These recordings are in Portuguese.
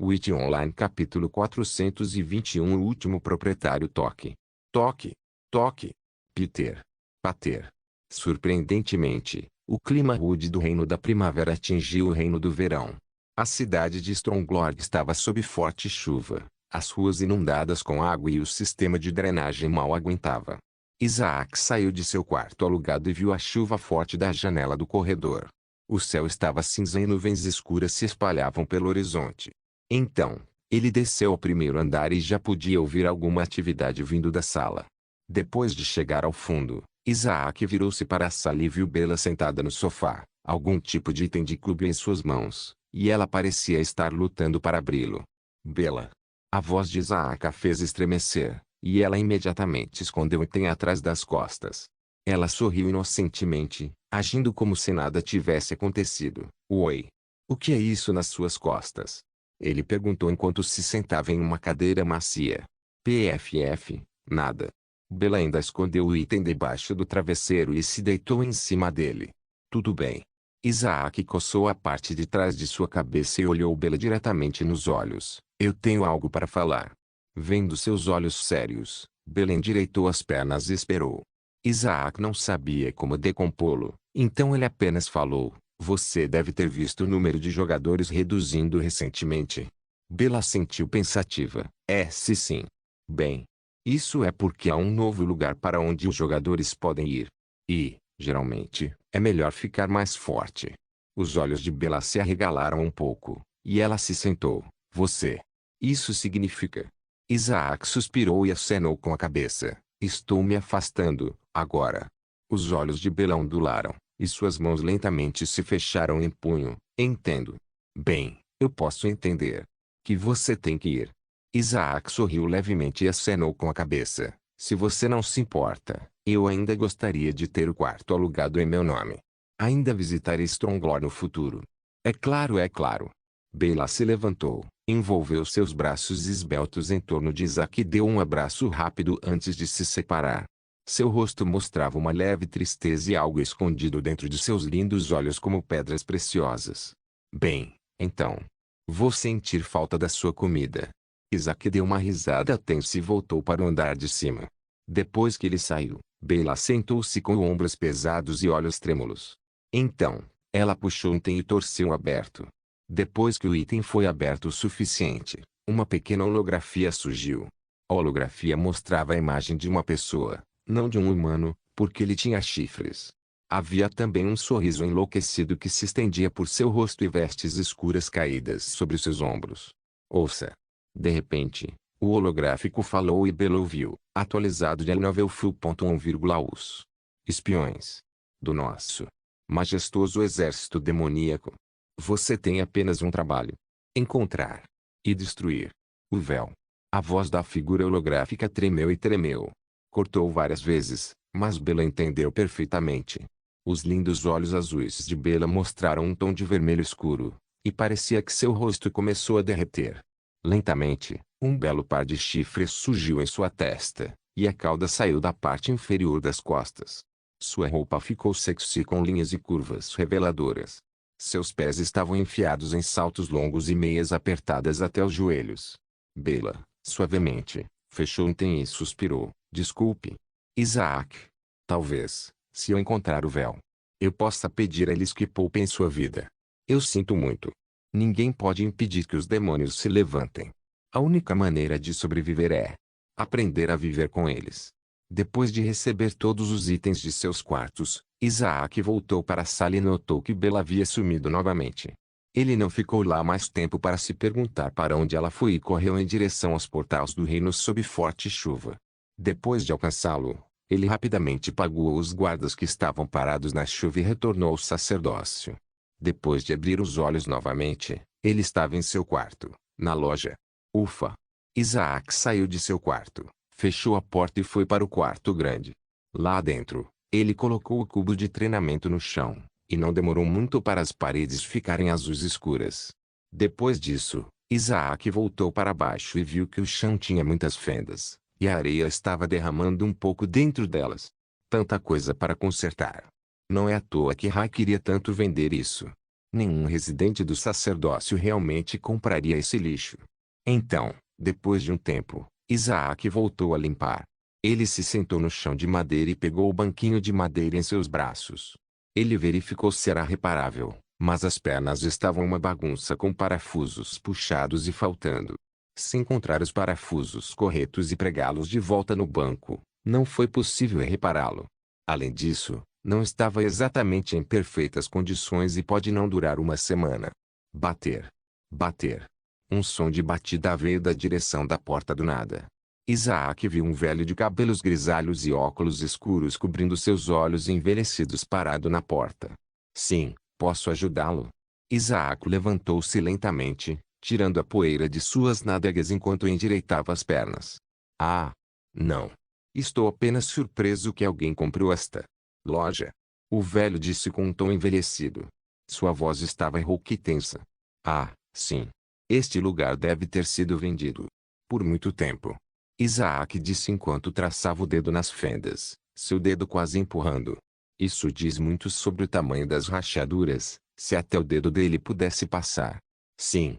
Witch Online capítulo 421 O último proprietário toque. Toque. Toque. Peter. Pater. Surpreendentemente, o clima rude do reino da primavera atingiu o reino do verão. A cidade de Stronglord estava sob forte chuva, as ruas inundadas com água e o sistema de drenagem mal aguentava. Isaac saiu de seu quarto alugado e viu a chuva forte da janela do corredor. O céu estava cinza e nuvens escuras se espalhavam pelo horizonte. Então, ele desceu ao primeiro andar e já podia ouvir alguma atividade vindo da sala. Depois de chegar ao fundo, Isaac virou-se para a sala e viu Bella sentada no sofá, algum tipo de item de clube em suas mãos, e ela parecia estar lutando para abri-lo. Bella. A voz de Isaac a fez estremecer, e ela imediatamente escondeu o item atrás das costas. Ela sorriu inocentemente, agindo como se nada tivesse acontecido. Oi. O que é isso nas suas costas? Ele perguntou enquanto se sentava em uma cadeira macia. PFF, nada. Bella ainda escondeu o item debaixo do travesseiro e se deitou em cima dele. Tudo bem. Isaac coçou a parte de trás de sua cabeça e olhou Bella diretamente nos olhos. Eu tenho algo para falar. Vendo seus olhos sérios, Bella endireitou as pernas e esperou. Isaac não sabia como decompô-lo, então ele apenas falou. Você deve ter visto o número de jogadores reduzindo recentemente. Bella assentiu pensativa. Se sim. Bem. Isso é porque há um novo lugar para onde os jogadores podem ir. E, geralmente, é melhor ficar mais forte. Os olhos de Bella se arregalaram um pouco, e ela se sentou. Você. Isso significa. Isaac suspirou e acenou com a cabeça. Estou me afastando, agora. Os olhos de Bella ondularam, e suas mãos lentamente se fecharam em punho. Entendo. Bem, eu posso entender. Que você tem que ir. Isaac sorriu levemente e acenou com a cabeça. Se você não se importa, eu ainda gostaria de ter o quarto alugado em meu nome. Ainda visitarei Stronglord no futuro. É claro, é claro. Bella se levantou, envolveu seus braços esbeltos em torno de Isaac e deu um abraço rápido antes de se separar. Seu rosto mostrava uma leve tristeza e algo escondido dentro de seus lindos olhos como pedras preciosas. Bem, então. Vou sentir falta da sua comida. Isaac deu uma risada tensa e voltou para o andar de cima. Depois que ele saiu, Bella sentou-se com ombros pesados e olhos trêmulos. Então, ela puxou um item e torceu aberto. Depois que o item foi aberto o suficiente, uma pequena holografia surgiu. A holografia mostrava a imagem de uma pessoa, não de um humano, porque ele tinha chifres. Havia também um sorriso enlouquecido que se estendia por seu rosto e vestes escuras caídas sobre seus ombros. Ouça. De repente, o holográfico falou e Bella ouviu. Atualizado de novel full.1,us. Espiões. Do nosso majestoso exército demoníaco. Você tem apenas um trabalho. Encontrar. E destruir. O véu. A voz da figura holográfica tremeu e tremeu. Cortou várias vezes, mas Bella entendeu perfeitamente. Os lindos olhos azuis de Bella mostraram um tom de vermelho escuro, e parecia que seu rosto começou a derreter. Lentamente, um belo par de chifres surgiu em sua testa, e a cauda saiu da parte inferior das costas. Sua roupa ficou sexy com linhas e curvas reveladoras. Seus pés estavam enfiados em saltos longos e meias apertadas até os joelhos. Bella, suavemente, fechou um item e suspirou. Desculpe. Isaac. Talvez, se eu encontrar o véu, eu possa pedir a eles que poupem sua vida. Eu sinto muito. Ninguém pode impedir que os demônios se levantem. A única maneira de sobreviver é aprender a viver com eles. Depois de receber todos os itens de seus quartos, Isaac voltou para a sala e notou que Bella havia sumido novamente. Ele não ficou lá mais tempo para se perguntar para onde ela foi e correu em direção aos portais do reino sob forte chuva. Depois de alcançá-lo, ele rapidamente pagou os guardas que estavam parados na chuva e retornou ao sacerdócio. Depois de abrir os olhos novamente, ele estava em seu quarto, na loja. Ufa! Isaac saiu de seu quarto, fechou a porta e foi para o quarto grande. Lá dentro, ele colocou o cubo de treinamento no chão, e não demorou muito para as paredes ficarem azuis escuras. Depois disso, Isaac voltou para baixo e viu que o chão tinha muitas fendas, e a areia estava derramando um pouco dentro delas. Tanta coisa para consertar. Não é à toa que Rai queria tanto vender isso. Nenhum residente do sacerdócio realmente compraria esse lixo. Então, depois de um tempo, Isaac voltou a limpar. Ele se sentou no chão de madeira e pegou o banquinho de madeira em seus braços. Ele verificou se era reparável, mas as pernas estavam uma bagunça com parafusos puxados e faltando. Se encontrar os parafusos corretos e pregá-los de volta no banco, não foi possível repará-lo. Além disso, não estava exatamente em perfeitas condições e pode não durar uma semana. Bater. Bater. Um som de batida veio da direção da porta do nada. Isaac viu um velho de cabelos grisalhos e óculos escuros cobrindo seus olhos envelhecidos parado na porta. Sim, posso ajudá-lo? Isaac levantou-se lentamente, tirando a poeira de suas nádegas enquanto endireitava as pernas. Ah! Não. Estou apenas surpreso que alguém comprou esta loja. O velho disse com um tom envelhecido. Sua voz estava rouca e tensa. Ah, sim. Este lugar deve ter sido vendido por muito tempo. Isaac disse enquanto traçava o dedo nas fendas, seu dedo quase empurrando. Isso diz muito sobre o tamanho das rachaduras, se até o dedo dele pudesse passar. Sim,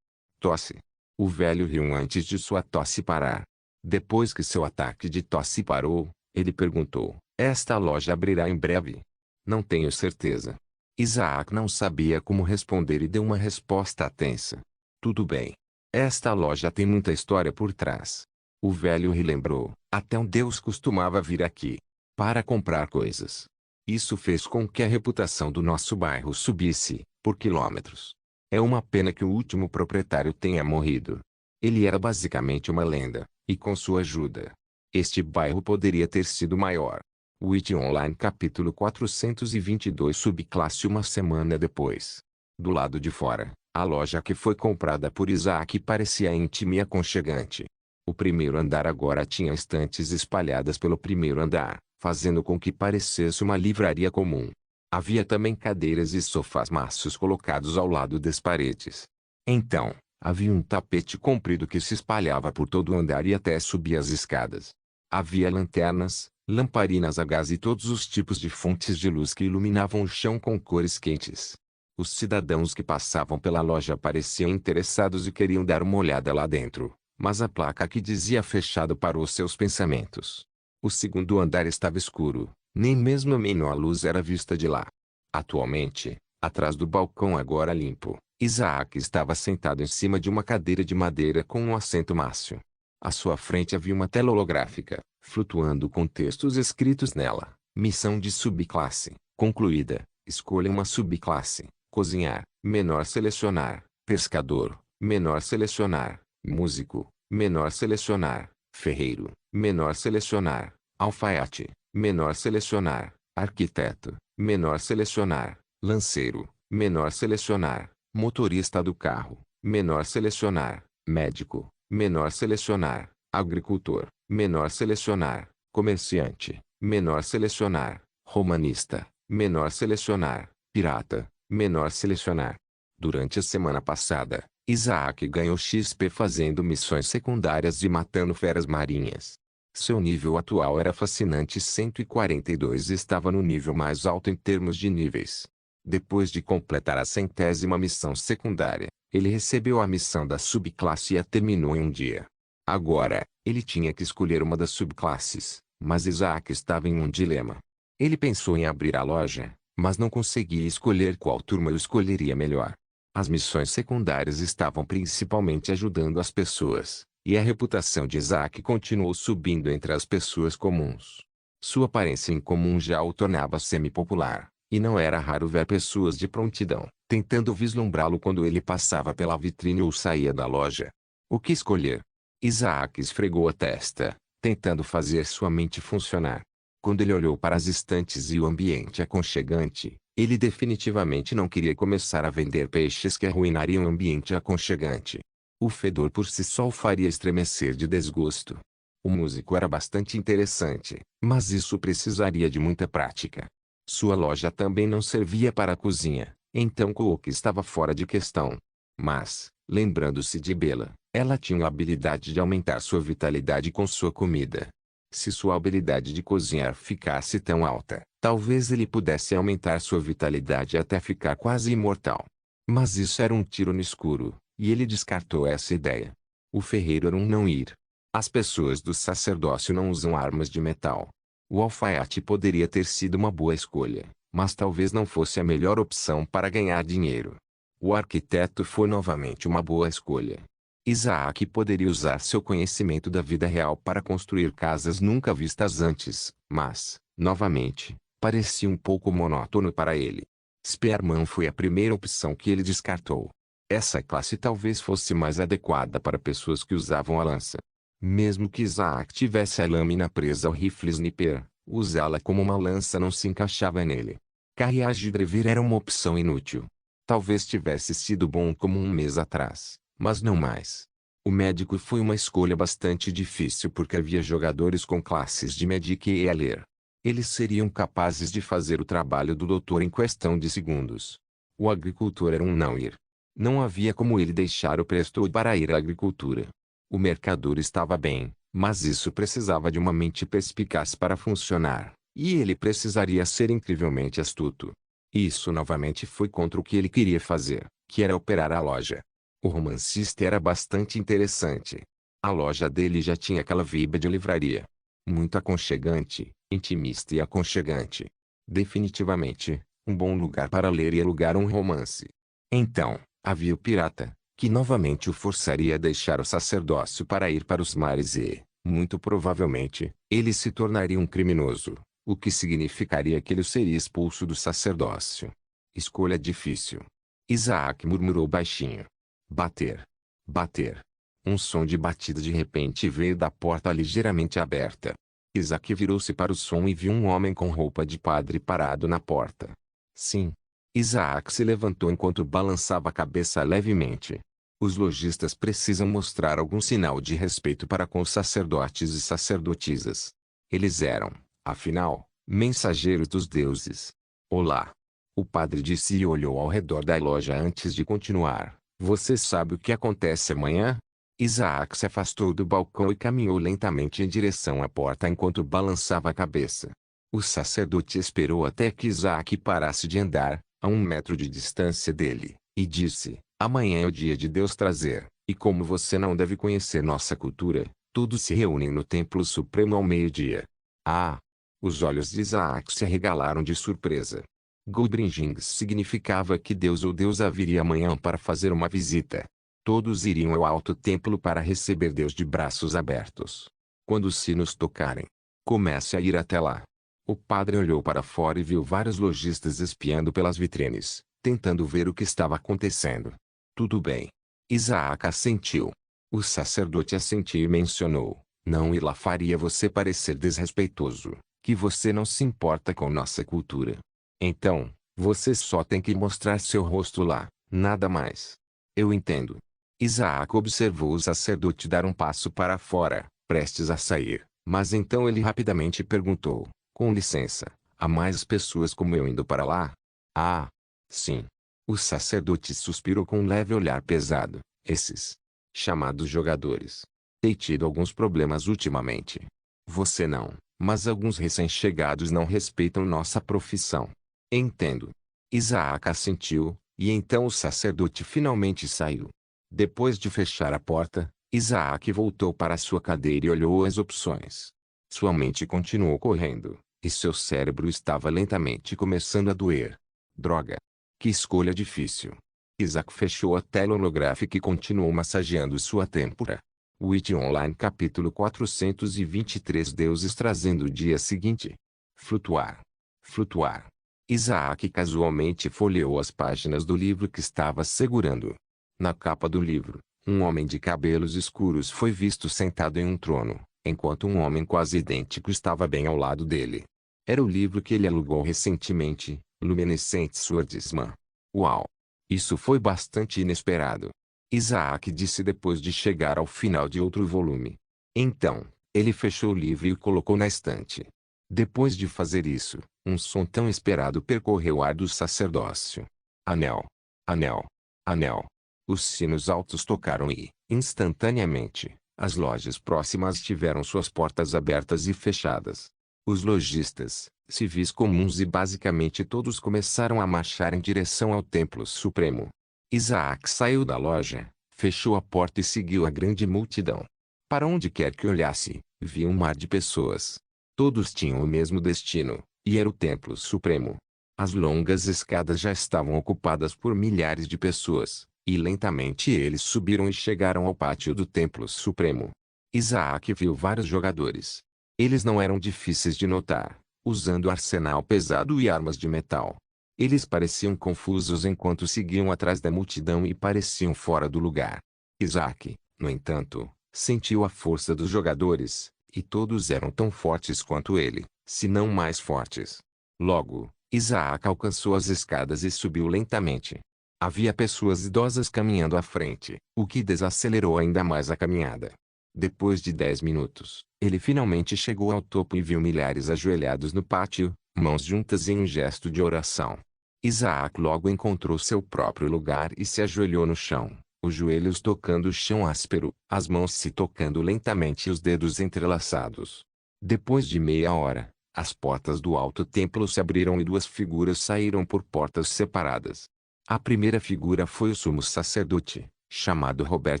tosse. O velho riu antes de sua tosse parar. Depois que seu ataque de tosse parou, ele perguntou, esta loja abrirá em breve? Não tenho certeza. Isaac não sabia como responder e deu uma resposta tensa. Tudo bem. Esta loja tem muita história por trás. O velho relembrou, até um deus costumava vir aqui para comprar coisas. Isso fez com que a reputação do nosso bairro subisse, por quilômetros. É uma pena que o último proprietário tenha morrido. Ele era basicamente uma lenda, e com sua ajuda, este bairro poderia ter sido maior. Witch Online capítulo 422 subclasse uma semana depois. Do lado de fora, a loja que foi comprada por Isaac parecia íntima e aconchegante. O primeiro andar agora tinha estantes espalhadas pelo primeiro andar, fazendo com que parecesse uma livraria comum. Havia também cadeiras e sofás macios colocados ao lado das paredes. Então, havia um tapete comprido que se espalhava por todo o andar e até subia as escadas. Havia lanternas, lamparinas a gás e todos os tipos de fontes de luz que iluminavam o chão com cores quentes. Os cidadãos que passavam pela loja pareciam interessados e queriam dar uma olhada lá dentro, mas a placa que dizia fechado parou seus pensamentos. O segundo andar estava escuro, nem mesmo a menor luz era vista de lá. Atualmente, atrás do balcão agora limpo, Isaac estava sentado em cima de uma cadeira de madeira com um assento mácio. À sua frente havia uma tela holográfica, flutuando com textos escritos nela. Missão de subclasse, concluída. Escolha uma subclasse. Cozinhar, menor selecionar. Pescador, menor selecionar. Músico, menor selecionar. Ferreiro, menor selecionar. Alfaiate, menor selecionar. Arquiteto, menor selecionar. Lanceiro, menor selecionar. Motorista do carro, menor selecionar. Médico, menor selecionar. Agricultor, menor selecionar. Comerciante, menor selecionar. Romanista, menor selecionar. Pirata, menor selecionar. Durante a semana passada, Isaac ganhou XP fazendo missões secundárias e matando feras marinhas. Seu nível atual era fascinante 142 e estava no nível mais alto em termos de níveis. Depois de completar a 100ª missão secundária, ele recebeu a missão da subclasse e a terminou em um dia. Agora, ele tinha que escolher uma das subclasses, mas Isaac estava em um dilema. Ele pensou em abrir a loja, mas não conseguia escolher qual turma o escolheria melhor. As missões secundárias estavam principalmente ajudando as pessoas, e a reputação de Isaac continuou subindo entre as pessoas comuns. Sua aparência incomum já o tornava semi-popular, e não era raro ver pessoas de prontidão, tentando vislumbrá-lo quando ele passava pela vitrine ou saía da loja. O que escolher? Isaac esfregou a testa, tentando fazer sua mente funcionar. Quando ele olhou para as estantes e o ambiente aconchegante, ele definitivamente não queria começar a vender peixes que arruinariam o ambiente aconchegante. O fedor por si só o faria estremecer de desgosto. O músico era bastante interessante, mas isso precisaria de muita prática. Sua loja também não servia para a cozinha, então Cook estava fora de questão. Mas, lembrando-se de Bella, ela tinha a habilidade de aumentar sua vitalidade com sua comida. Se sua habilidade de cozinhar ficasse tão alta, talvez ele pudesse aumentar sua vitalidade até ficar quase imortal. Mas isso era um tiro no escuro, e ele descartou essa ideia. O ferreiro era um não-ir. As pessoas do sacerdócio não usam armas de metal. O alfaiate poderia ter sido uma boa escolha, mas talvez não fosse a melhor opção para ganhar dinheiro. O arquiteto foi novamente uma boa escolha. Isaac poderia usar seu conhecimento da vida real para construir casas nunca vistas antes, mas, novamente, parecia um pouco monótono para ele. Spearman foi a primeira opção que ele descartou. Essa classe talvez fosse mais adequada para pessoas que usavam a lança. Mesmo que Isaac tivesse a lâmina presa ao rifle sniper, usá-la como uma lança não se encaixava nele. Carruagem Drever era uma opção inútil. Talvez tivesse sido bom como um mês atrás, mas não mais. O médico foi uma escolha bastante difícil porque havia jogadores com classes de Medic e Healer. Eles seriam capazes de fazer o trabalho do doutor em questão de segundos. O agricultor era um não-ir. Não havia como ele deixar o presto para ir à agricultura. O mercador estava bem, mas isso precisava de uma mente perspicaz para funcionar, e ele precisaria ser incrivelmente astuto. Isso novamente foi contra o que ele queria fazer, que era operar a loja. O romancista era bastante interessante. A loja dele já tinha aquela vibe de livraria. Muito aconchegante, intimista e aconchegante. Definitivamente, um bom lugar para ler e alugar um romance. Então, havia o pirata, que novamente o forçaria a deixar o sacerdócio para ir para os mares e, muito provavelmente, ele se tornaria um criminoso, o que significaria que ele seria expulso do sacerdócio. Escolha difícil. Isaac murmurou baixinho. Bater. Bater. Um som de batida de repente veio da porta ligeiramente aberta. Isaac virou-se para o som e viu um homem com roupa de padre parado na porta. Sim. Isaac se levantou enquanto balançava a cabeça levemente. Os lojistas precisam mostrar algum sinal de respeito para com os sacerdotes e sacerdotisas. Eles eram, afinal, mensageiros dos deuses. Olá. O padre disse e olhou ao redor da loja antes de continuar. Você sabe o que acontece amanhã? Isaac se afastou do balcão e caminhou lentamente em direção à porta enquanto balançava a cabeça. O sacerdote esperou até que Isaac parasse de andar, a 1 metro de distância dele, e disse: amanhã é o dia de Deus trazer, e como você não deve conhecer nossa cultura, todos se reúnem no Templo Supremo ao meio-dia. Ah! Os olhos de Isaac se arregalaram de surpresa. Gobringings significava que Deus ou deusa viria amanhã para fazer uma visita. Todos iriam ao alto templo para receber Deus de braços abertos. Quando os sinos tocarem, comece a ir até lá. O padre olhou para fora e viu vários lojistas espiando pelas vitrines, tentando ver o que estava acontecendo. Tudo bem. Isaac assentiu. O sacerdote assentiu e mencionou: não ir lá faria você parecer desrespeitoso, que você não se importa com nossa cultura. Então, você só tem que mostrar seu rosto lá, nada mais. Eu entendo. Isaac observou o sacerdote dar um passo para fora, prestes a sair, mas então ele rapidamente perguntou: com licença, há mais pessoas como eu indo para lá? Ah, sim. O sacerdote suspirou com um leve olhar pesado. Esses chamados jogadores. Tem tido alguns problemas ultimamente. Você não, mas alguns recém-chegados não respeitam nossa profissão. Entendo. Isaac assentiu, e então o sacerdote finalmente saiu. Depois de fechar a porta, Isaac voltou para sua cadeira e olhou as opções. Sua mente continuou correndo, e seu cérebro estava lentamente começando a doer. Droga! Que escolha difícil. Isaac fechou a tela holográfica e continuou massageando sua têmpora. Witch Online capítulo 423 Deuses trazendo o dia seguinte. Flutuar. Flutuar. Isaac casualmente folheou as páginas do livro que estava segurando. Na capa do livro, um homem de cabelos escuros foi visto sentado em um trono, enquanto um homem quase idêntico estava bem ao lado dele. Era o livro que ele alugou recentemente, Luminescent Swordsman. Uau! Isso foi bastante inesperado. Isaac disse depois de chegar ao final de outro volume. Então, ele fechou o livro e o colocou na estante. Depois de fazer isso, um som tão esperado percorreu o ar do sacerdócio. Anel. Anel. Anel. Os sinos altos tocaram e, instantaneamente, As lojas próximas tiveram suas portas abertas e fechadas. Os lojistas, civis comuns e basicamente todos começaram a marchar em direção ao Templo Supremo. Isaac saiu da loja, fechou a porta e seguiu a grande multidão. Para onde quer que olhasse, via um mar de pessoas. Todos tinham o mesmo destino, e era o Templo Supremo. As longas escadas já estavam ocupadas por milhares de pessoas, e lentamente eles subiram e chegaram ao pátio do Templo Supremo. Isaac viu vários jogadores. Eles não eram difíceis de notar, usando arsenal pesado e armas de metal. Eles pareciam confusos enquanto seguiam atrás da multidão e pareciam fora do lugar. Isaac, no entanto, sentiu a força dos jogadores, e todos eram tão fortes quanto ele, se não mais fortes. Logo, Isaac alcançou as escadas e subiu lentamente. Havia pessoas idosas caminhando à frente, o que desacelerou ainda mais a caminhada. Depois de 10 minutos, ele finalmente chegou ao topo e viu milhares ajoelhados no pátio, mãos juntas em um gesto de oração. Isaac logo encontrou seu próprio lugar e se ajoelhou no chão, os joelhos tocando o chão áspero, as mãos se tocando lentamente e os dedos entrelaçados. Depois de meia hora, as portas do alto templo se abriram e duas figuras saíram por portas separadas. A primeira figura foi o sumo sacerdote, chamado Robert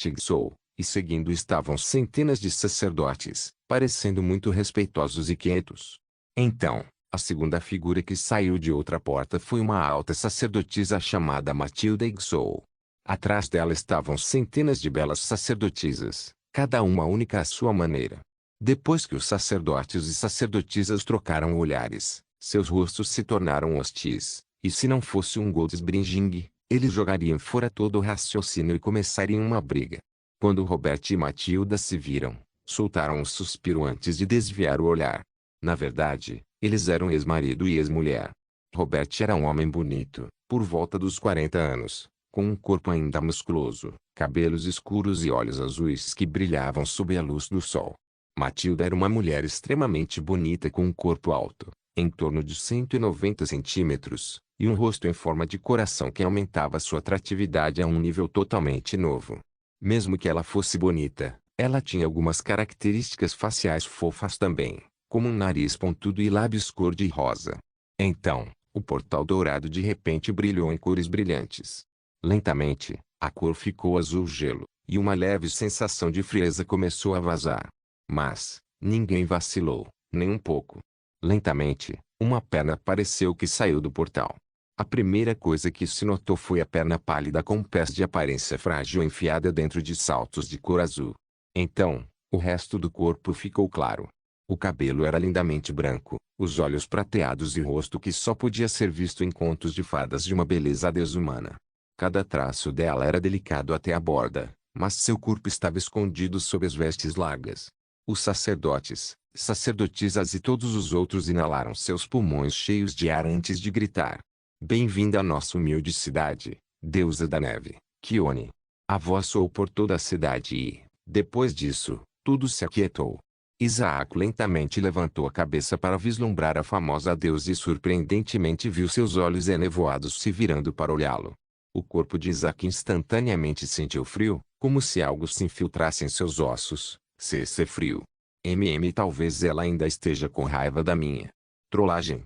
Igsou, e seguindo estavam centenas de sacerdotes, parecendo muito respeitosos e quietos. Então, a segunda figura que saiu de outra porta foi uma alta sacerdotisa chamada Matilda Igsou. Atrás dela estavam centenas de belas sacerdotisas, cada uma única à sua maneira. Depois que os sacerdotes e sacerdotisas trocaram olhares, seus rostos se tornaram hostis, e se não fosse um Goldsbringing, eles jogariam fora todo o raciocínio e começariam uma briga. Quando Robert e Matilda se viram, soltaram um suspiro antes de desviar o olhar. Na verdade, eles eram ex-marido e ex-mulher. Robert era um homem bonito, por volta dos 40 anos, com um corpo ainda musculoso, cabelos escuros e olhos azuis que brilhavam sob a luz do sol. Matilda era uma mulher extremamente bonita com um corpo alto, em torno de 190 centímetros, e um rosto em forma de coração que aumentava sua atratividade a um nível totalmente novo. Mesmo que ela fosse bonita, ela tinha algumas características faciais fofas também, como um nariz pontudo e lábios cor-de-rosa. Então, o portal dourado de repente brilhou em cores brilhantes. Lentamente, a cor ficou azul-gelo, e uma leve sensação de frieza começou a vazar. Mas, ninguém vacilou, nem um pouco. Lentamente, uma perna apareceu que saiu do portal. A primeira coisa que se notou foi a perna pálida com pés de aparência frágil enfiada dentro de saltos de cor azul. Então, o resto do corpo ficou claro. O cabelo era lindamente branco, os olhos prateados e o rosto que só podia ser visto em contos de fadas de uma beleza desumana. Cada traço dela era delicado até a borda, mas seu corpo estava escondido sob as vestes largas. Os sacerdotes, sacerdotisas e todos os outros inalaram seus pulmões cheios de ar antes de gritar: "Bem-vinda à nossa humilde cidade, deusa da neve, Kione." A voz soou por toda a cidade e, depois disso, tudo se aquietou. Isaac lentamente levantou a cabeça para vislumbrar a famosa deusa e surpreendentemente viu seus olhos enevoados se virando para olhá-lo. O corpo de Isaac instantaneamente sentiu frio, como se algo se infiltrasse em seus ossos. Cesse frio. Talvez ela ainda esteja com raiva da minha trollagem.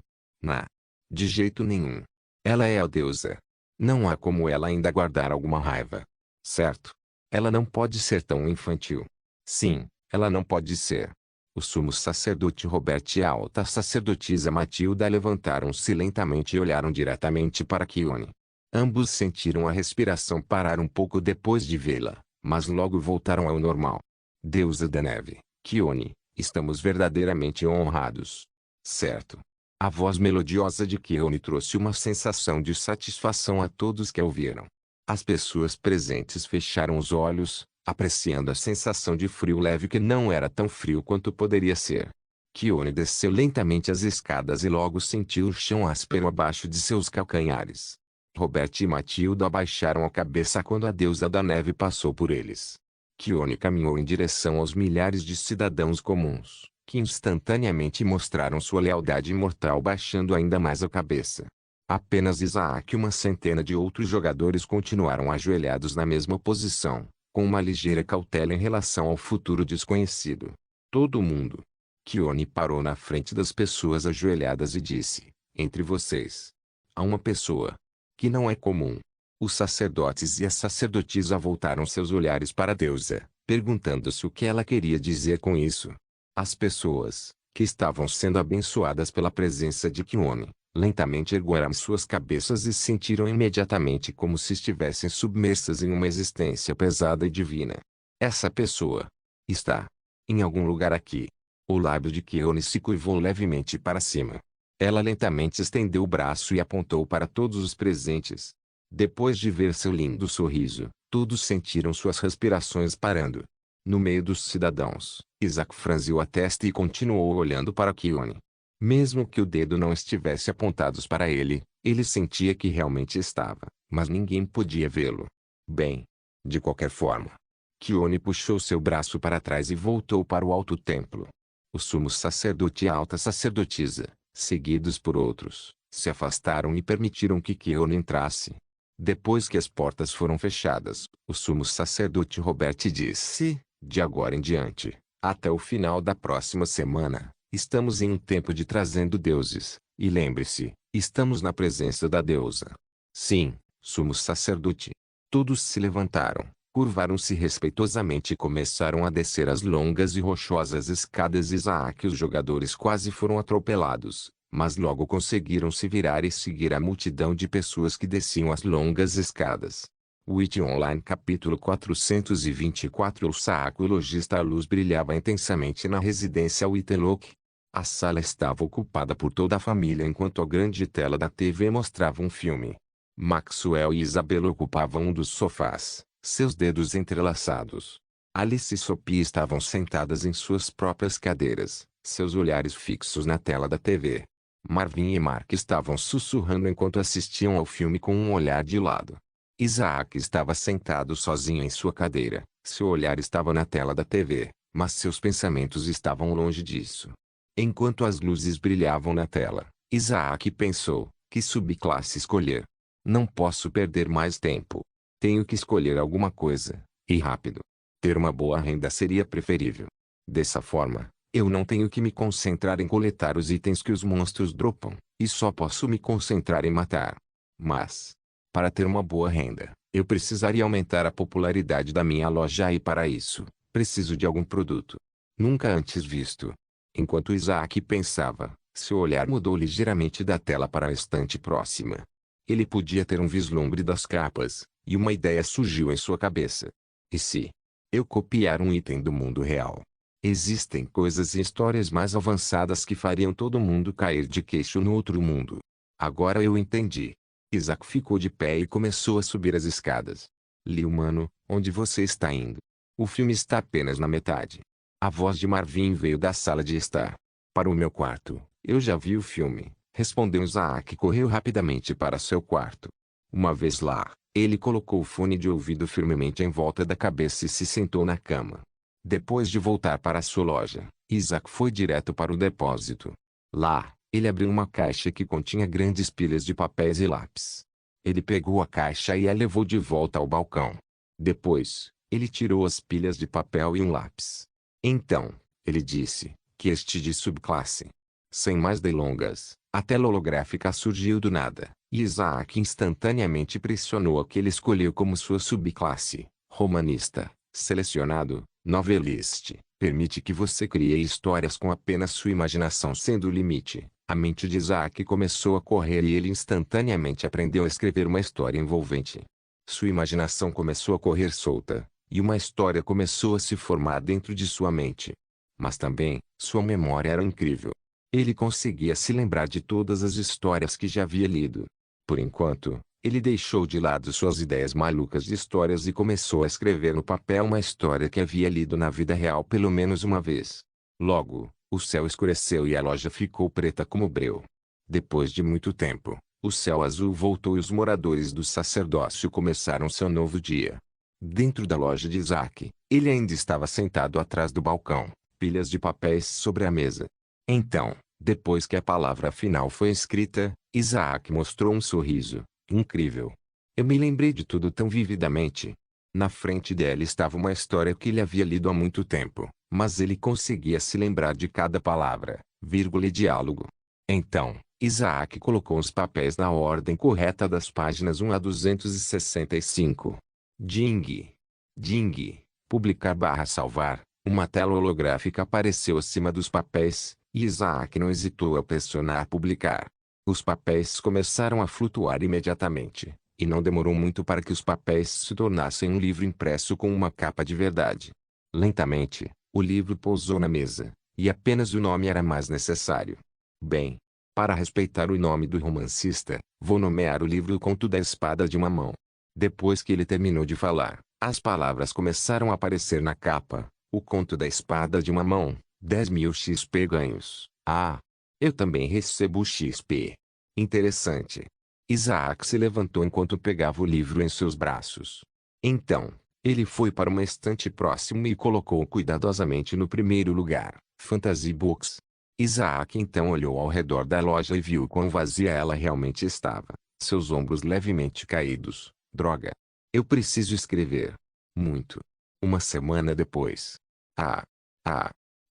De jeito nenhum. Ela é a deusa. Não há como ela ainda guardar alguma raiva. Certo? Ela não pode ser tão infantil. Sim, ela não pode ser. O sumo sacerdote Robert e a alta sacerdotisa Matilda levantaram-se lentamente e olharam diretamente para Kione. Ambos sentiram a respiração parar um pouco depois de vê-la, mas logo voltaram ao normal. Deusa da neve, Kione, estamos verdadeiramente honrados. Certo? A voz melodiosa de Kione trouxe uma sensação de satisfação a todos que a ouviram. As pessoas presentes fecharam os olhos, apreciando a sensação de frio leve que não era tão frio quanto poderia ser. Kione desceu lentamente as escadas e logo sentiu o chão áspero abaixo de seus calcanhares. Robert e Matilda abaixaram a cabeça quando a deusa da neve passou por eles. Kione caminhou em direção aos milhares de cidadãos comuns, que instantaneamente mostraram sua lealdade imortal baixando ainda mais a cabeça. Apenas Isaac e uma centena de outros jogadores continuaram ajoelhados na mesma posição, com uma ligeira cautela em relação ao futuro desconhecido. Todo mundo. Keone parou na frente das pessoas ajoelhadas e disse: entre vocês, há uma pessoa que não é comum. Os sacerdotes e a sacerdotisa voltaram seus olhares para a deusa, perguntando-se o que ela queria dizer com isso. As pessoas, que estavam sendo abençoadas pela presença de Keone, lentamente ergueram suas cabeças e sentiram imediatamente como se estivessem submersas em uma existência pesada e divina. Essa pessoa está em algum lugar aqui. O lábio de Keone se curvou levemente para cima. Ela lentamente estendeu o braço e apontou para todos os presentes. Depois de ver seu lindo sorriso, todos sentiram suas respirações parando. No meio dos cidadãos, Isaac franziu a testa e continuou olhando para Keone. Mesmo que o dedo não estivesse apontado para ele, ele sentia que realmente estava, mas ninguém podia vê-lo. Bem, de qualquer forma, Keone puxou seu braço para trás e voltou para o alto templo. O sumo sacerdote e a alta sacerdotisa, seguidos por outros, se afastaram e permitiram que Keone entrasse. Depois que as portas foram fechadas, o sumo sacerdote Robert disse: de agora em diante, até o final da próxima semana, estamos em um tempo de trazendo deuses, e lembre-se, estamos na presença da deusa. Sim, sumo sacerdote. Todos se levantaram, curvaram-se respeitosamente e começaram a descer as longas e rochosas escadas. Isaac e os jogadores quase foram atropelados, mas logo conseguiram se virar e seguir a multidão de pessoas que desciam as longas escadas. Witch Online capítulo 424. O saco logista. A luz brilhava intensamente na residência Whitlock. A sala estava ocupada por toda a família enquanto a grande tela da TV mostrava um filme. Maxwell e Isabella ocupavam um dos sofás, seus dedos entrelaçados. Alice e Sophie estavam sentadas em suas próprias cadeiras, seus olhares fixos na tela da TV. Marvin e Mark estavam sussurrando enquanto assistiam ao filme com um olhar de lado. Isaac estava sentado sozinho em sua cadeira, seu olhar estava na tela da TV, mas seus pensamentos estavam longe disso. Enquanto as luzes brilhavam na tela, Isaac pensou: que subclasse escolher? Não posso perder mais tempo. Tenho que escolher alguma coisa, e rápido. Ter uma boa renda seria preferível. Dessa forma, eu não tenho que me concentrar em coletar os itens que os monstros dropam, e só posso me concentrar em matar. Mas, para ter uma boa renda, eu precisaria aumentar a popularidade da minha loja e para isso, preciso de algum produto nunca antes visto. Enquanto Isaac pensava, seu olhar mudou ligeiramente da tela para a estante próxima. Ele podia ter um vislumbre das capas, e uma ideia surgiu em sua cabeça. E se eu copiar um item do mundo real? Existem coisas e histórias mais avançadas que fariam todo mundo cair de queixo no outro mundo. Agora eu entendi. Isaac ficou de pé e começou a subir as escadas. Liu, mano, onde você está indo? O filme está apenas na metade. A voz de Marvin veio da sala de estar. Para o meu quarto, eu já vi o filme, respondeu Isaac e correu rapidamente para seu quarto. Uma vez lá, ele colocou o fone de ouvido firmemente em volta da cabeça e se sentou na cama. Depois de voltar para sua loja, Isaac foi direto para o depósito. Lá, ele abriu uma caixa que continha grandes pilhas de papéis e lápis. Ele pegou a caixa e a levou de volta ao balcão. Depois, ele tirou as pilhas de papel e um lápis. Então, ele disse, que este de subclasse. Sem mais delongas, a tela holográfica surgiu do nada, e Isaac instantaneamente pressionou a que ele escolheu como sua subclasse, romanista. Selecionado, Novelist, permite que você crie histórias com apenas sua imaginação sendo o limite. A mente de Isaac começou a correr e ele instantaneamente aprendeu a escrever uma história envolvente. Sua imaginação começou a correr solta, e uma história começou a se formar dentro de sua mente. Mas também, sua memória era incrível. Ele conseguia se lembrar de todas as histórias que já havia lido. Por enquanto, ele deixou de lado suas ideias malucas de histórias e começou a escrever no papel uma história que havia lido na vida real pelo menos uma vez. Logo, o céu escureceu e a loja ficou preta como breu. Depois de muito tempo, o céu azul voltou e os moradores do sacerdócio começaram seu novo dia. Dentro da loja de Isaac, ele ainda estava sentado atrás do balcão, pilhas de papéis sobre a mesa. Então, depois que a palavra final foi escrita, Isaac mostrou um sorriso. Incrível. Eu me lembrei de tudo tão vividamente. Na frente dela estava uma história que ele havia lido há muito tempo, mas ele conseguia se lembrar de cada palavra, vírgula e diálogo. Então, Isaac colocou os papéis na ordem correta das páginas 1 a 265. Ding. Ding. Publicar/salvar. Uma tela holográfica apareceu acima dos papéis, e Isaac não hesitou a pressionar publicar. Os papéis começaram a flutuar imediatamente, e não demorou muito para que os papéis se tornassem um livro impresso com uma capa de verdade. Lentamente, o livro pousou na mesa, e apenas o nome era mais necessário. Bem, para respeitar o nome do romancista, vou nomear o livro O Conto da Espada de uma Mão. Depois que ele terminou de falar, as palavras começaram a aparecer na capa. O Conto da Espada de uma Mão, 10.000 XP ganhos. Ah! Eu também recebo XP. Interessante. Isaac se levantou enquanto pegava o livro em seus braços. Então, ele foi para uma estante próxima e colocou cuidadosamente no primeiro lugar, Fantasy Books. Isaac então olhou ao redor da loja e viu quão vazia ela realmente estava, seus ombros levemente caídos. Droga! Eu preciso escrever. Muito. Uma semana depois.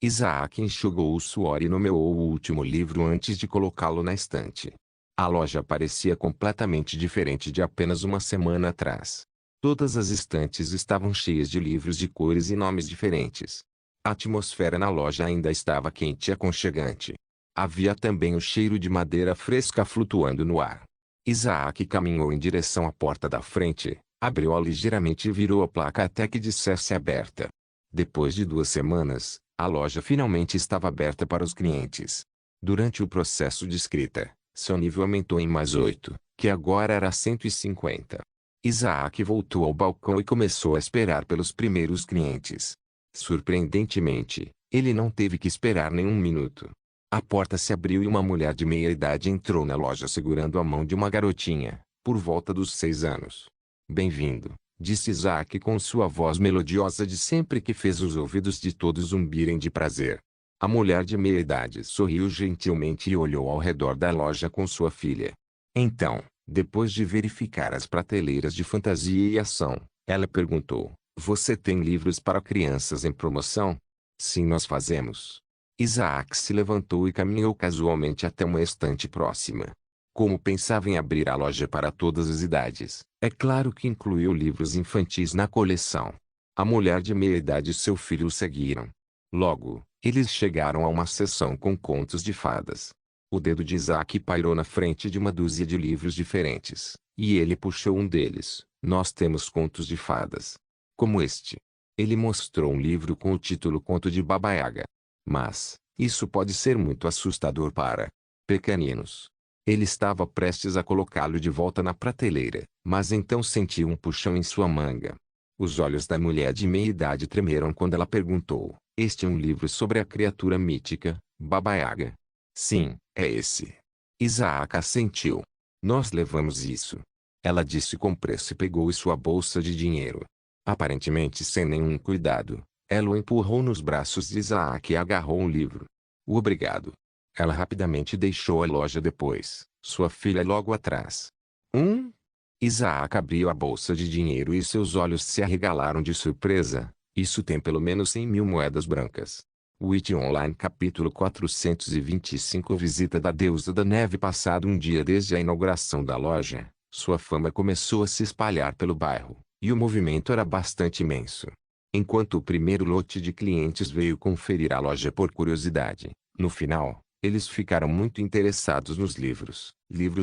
Isaac enxugou o suor e nomeou o último livro antes de colocá-lo na estante. A loja parecia completamente diferente de apenas uma semana atrás. Todas as estantes estavam cheias de livros de cores e nomes diferentes. A atmosfera na loja ainda estava quente e aconchegante. Havia também o cheiro de madeira fresca flutuando no ar. Isaac caminhou em direção à porta da frente, abriu-a ligeiramente e virou a placa até que dissesse aberta. Depois de 2 semanas, a loja finalmente estava aberta para os clientes. Durante o processo de escrita, seu nível aumentou em mais 8, que agora era 150. Isaac voltou ao balcão e começou a esperar pelos primeiros clientes. Surpreendentemente, ele não teve que esperar nenhum minuto. A porta se abriu e uma mulher de meia-idade entrou na loja segurando a mão de uma garotinha, por volta dos 6 anos. Bem-vindo, disse Isaac com sua voz melodiosa de sempre que fez os ouvidos de todos zumbirem de prazer. A mulher de meia-idade sorriu gentilmente e olhou ao redor da loja com sua filha. Então, depois de verificar as prateleiras de fantasia e ação, ela perguntou: você tem livros para crianças em promoção? Sim, nós fazemos. Isaac se levantou e caminhou casualmente até uma estante próxima. Como pensava em abrir a loja para todas as idades, é claro que incluiu livros infantis na coleção. A mulher de meia-idade e seu filho o seguiram. Logo, eles chegaram a uma seção com contos de fadas. O dedo de Isaac pairou na frente de uma dúzia de livros diferentes, e ele puxou um deles. Nós temos contos de fadas. Como este. Ele mostrou um livro com o título Conto de Baba Yaga. Mas, isso pode ser muito assustador para pequeninos. Ele estava prestes a colocá-lo de volta na prateleira, mas então sentiu um puxão em sua manga. Os olhos da mulher de meia-idade tremeram quando ela perguntou: este é um livro sobre a criatura mítica, Baba Yaga? Sim, é esse. Isaac assentiu. Nós levamos isso. Ela disse com preço e pegou sua bolsa de dinheiro. Aparentemente sem nenhum cuidado, ela o empurrou nos braços de Isaac e agarrou um livro. Obrigado. Ela rapidamente deixou a loja depois, sua filha logo atrás. Isaac abriu a bolsa de dinheiro e seus olhos se arregalaram de surpresa. Isso tem pelo menos 100.000 moedas brancas. Witch Online capítulo 425 Visita da Deusa da Neve. Passado um dia desde a inauguração da loja, sua fama começou a se espalhar pelo bairro, e o movimento era bastante imenso. Enquanto o primeiro lote de clientes veio conferir a loja por curiosidade, no final, eles ficaram muito interessados nos livros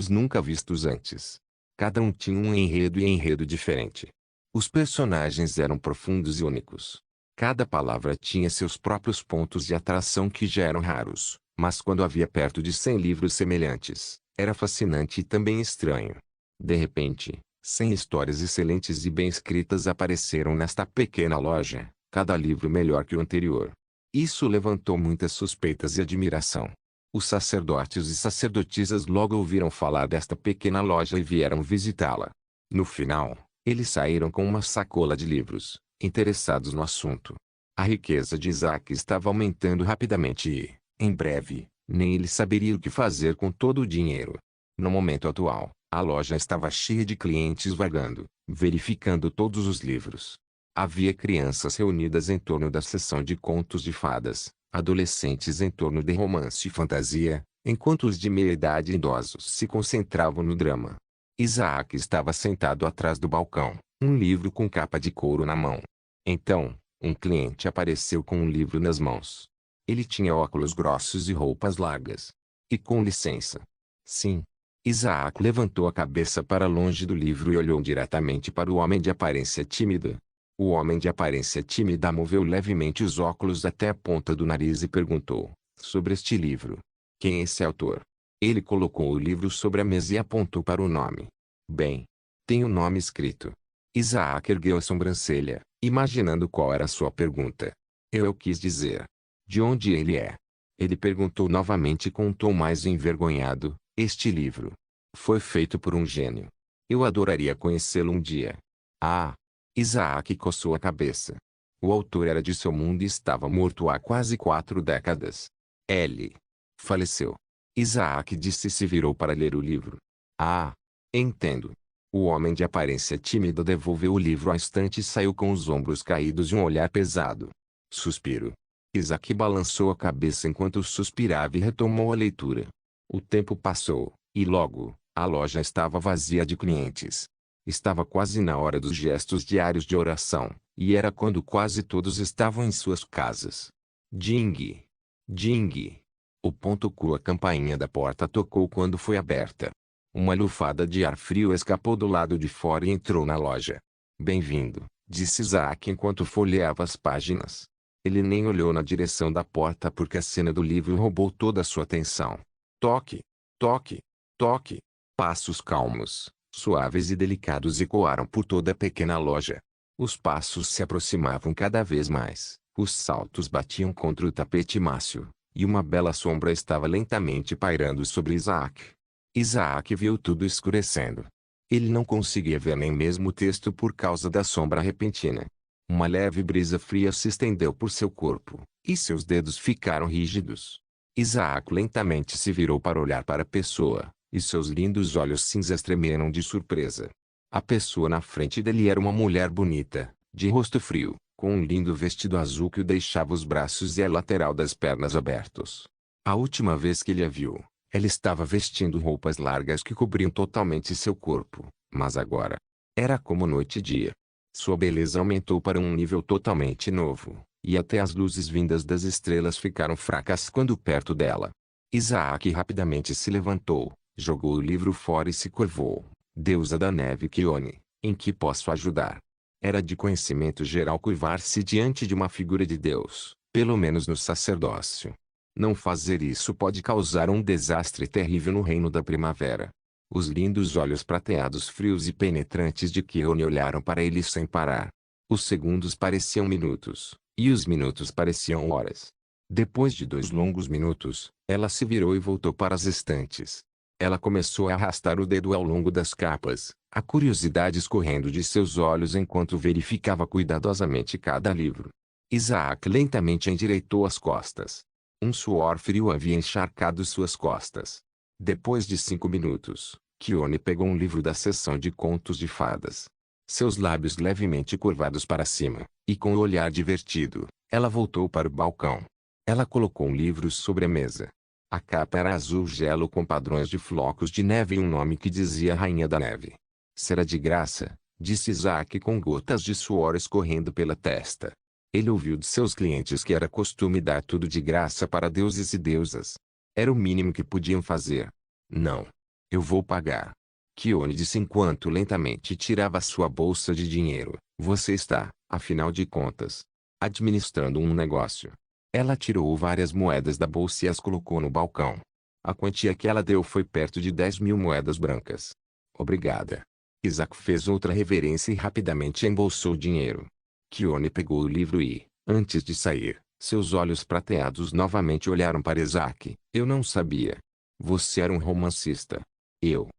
nunca vistos antes. Cada um tinha um enredo e enredo diferente. Os personagens eram profundos e únicos. Cada palavra tinha seus próprios pontos de atração que já eram raros, mas quando havia perto de 100 livros semelhantes, era fascinante e também estranho. De repente, 100 histórias excelentes e bem escritas apareceram nesta pequena loja, cada livro melhor que o anterior. Isso levantou muitas suspeitas e admiração. Os sacerdotes e sacerdotisas logo ouviram falar desta pequena loja e vieram visitá-la. No final, eles saíram com uma sacola de livros, interessados no assunto. A riqueza de Isaac estava aumentando rapidamente e, em breve, nem ele saberia o que fazer com todo o dinheiro. No momento atual, a loja estava cheia de clientes vagando, verificando todos os livros. Havia crianças reunidas em torno da sessão de contos de fadas, adolescentes em torno de romance e fantasia, enquanto os de meia-idade e idosos se concentravam no drama. Isaac estava sentado atrás do balcão, um livro com capa de couro na mão. Então, um cliente apareceu com um livro nas mãos. Ele tinha óculos grossos e roupas largas. E com licença. Sim. Isaac levantou a cabeça para longe do livro e olhou diretamente para o homem de aparência tímida. O homem de aparência tímida moveu levemente os óculos até a ponta do nariz e perguntou: sobre este livro. Quem é esse autor? Ele colocou o livro sobre a mesa e apontou para o nome. Bem, tem o nome escrito. Isaac ergueu a sobrancelha, imaginando qual era a sua pergunta. Eu quis dizer. De onde ele é? Ele perguntou novamente com um tom mais envergonhado. Este livro foi feito por um gênio. Eu adoraria conhecê-lo um dia. Ah! Isaac coçou a cabeça. O autor era de seu mundo e estava morto há quase 4 décadas. Ele faleceu. Isaac disse e se virou para ler o livro. Ah! Entendo. O homem de aparência tímida devolveu o livro à estante e saiu com os ombros caídos e um olhar pesado. Suspiro. Isaac balançou a cabeça enquanto suspirava e retomou a leitura. O tempo passou, e logo, a loja estava vazia de clientes. Estava quase na hora dos gestos diários de oração, e era quando quase todos estavam em suas casas. Ding! Ding! O ponto-cu a campainha da porta tocou quando foi aberta. Uma lufada de ar frio escapou do lado de fora e entrou na loja. Bem-vindo, disse Isaac enquanto folheava as páginas. Ele nem olhou na direção da porta porque a cena do livro roubou toda a sua atenção. Toque! Toque! Toque! Passos calmos, suaves e delicados ecoaram por toda a pequena loja. Os passos se aproximavam cada vez mais, os saltos batiam contra o tapete mácio, e uma bela sombra estava lentamente pairando sobre Isaac. Isaac viu tudo escurecendo. Ele não conseguia ver nem mesmo o texto por causa da sombra repentina. Uma leve brisa fria se estendeu por seu corpo, e seus dedos ficaram rígidos. Isaac lentamente se virou para olhar para a pessoa, e seus lindos olhos cinzas tremeram de surpresa. A pessoa na frente dele era uma mulher bonita, de rosto frio, com um lindo vestido azul que o deixava os braços e a lateral das pernas abertos. A última vez que ele a viu, ela estava vestindo roupas largas que cobriam totalmente seu corpo, mas agora era como noite e dia. Sua beleza aumentou para um nível totalmente novo, e até as luzes vindas das estrelas ficaram fracas quando perto dela. Isaac rapidamente se levantou, jogou o livro fora e se curvou. Deusa da neve Kione, em que posso ajudar? Era de conhecimento geral curvar-se diante de uma figura de Deus, pelo menos no sacerdócio. Não fazer isso pode causar um desastre terrível no reino da primavera. Os lindos olhos prateados frios e penetrantes de Kione olharam para ele sem parar. Os segundos pareciam minutos, e os minutos pareciam horas. Depois de 2 longos minutos, ela se virou e voltou para as estantes. Ela começou a arrastar o dedo ao longo das capas, a curiosidade escorrendo de seus olhos enquanto verificava cuidadosamente cada livro. Isaac lentamente endireitou as costas. Um suor frio havia encharcado suas costas. Depois de 5 minutos, Kione pegou um livro da seção de contos de fadas. Seus lábios levemente curvados para cima, e com o olhar divertido, ela voltou para o balcão. Ela colocou um livro sobre a mesa. A capa era azul gelo com padrões de flocos de neve e um nome que dizia Rainha da Neve. Será de graça, disse Isaac com gotas de suor escorrendo pela testa. Ele ouviu de seus clientes que era costume dar tudo de graça para deuses e deusas. Era o mínimo que podiam fazer. Não. Eu vou pagar. Kione disse enquanto lentamente tirava sua bolsa de dinheiro. Você está, afinal de contas, administrando um negócio. Ela tirou várias moedas da bolsa e as colocou no balcão. A quantia que ela deu foi perto de 10.000 moedas brancas. Obrigada. Isaac fez outra reverência e rapidamente embolsou o dinheiro. Kione pegou o livro e, antes de sair, seus olhos prateados novamente olharam para Isaac. Eu não sabia. Você era um romancista. Eu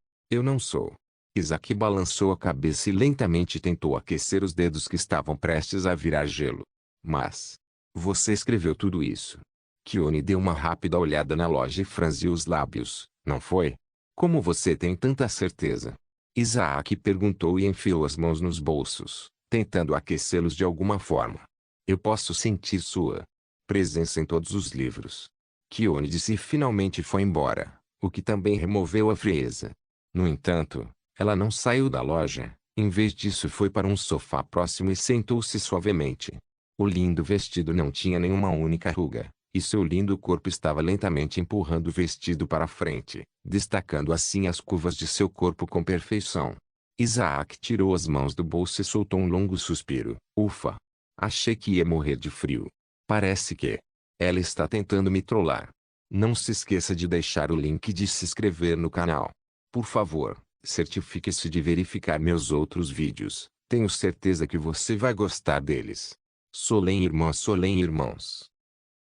não sou. Isaac balançou a cabeça e lentamente tentou aquecer os dedos que estavam prestes a virar gelo. Mas você escreveu tudo isso. Kione deu uma rápida olhada na loja e franziu os lábios. Não foi? Como você tem tanta certeza? Isaac perguntou e enfiou as mãos nos bolsos, tentando aquecê-los de alguma forma. Eu posso sentir sua presença em todos os livros. Keone disse e finalmente foi embora, o que também removeu a frieza. No entanto, ela não saiu da loja. Em vez disso foi para um sofá próximo e sentou-se suavemente. O lindo vestido não tinha nenhuma única ruga, e seu lindo corpo estava lentamente empurrando o vestido para frente, destacando assim as curvas de seu corpo com perfeição. Isaac tirou as mãos do bolso e soltou um longo suspiro. Ufa! Achei que ia morrer de frio. Parece que ela está tentando me trollar. Não se esqueça de deixar o link de se inscrever no canal. Por favor, certifique-se de verificar meus outros vídeos. Tenho certeza que você vai gostar deles. Solem irmãos.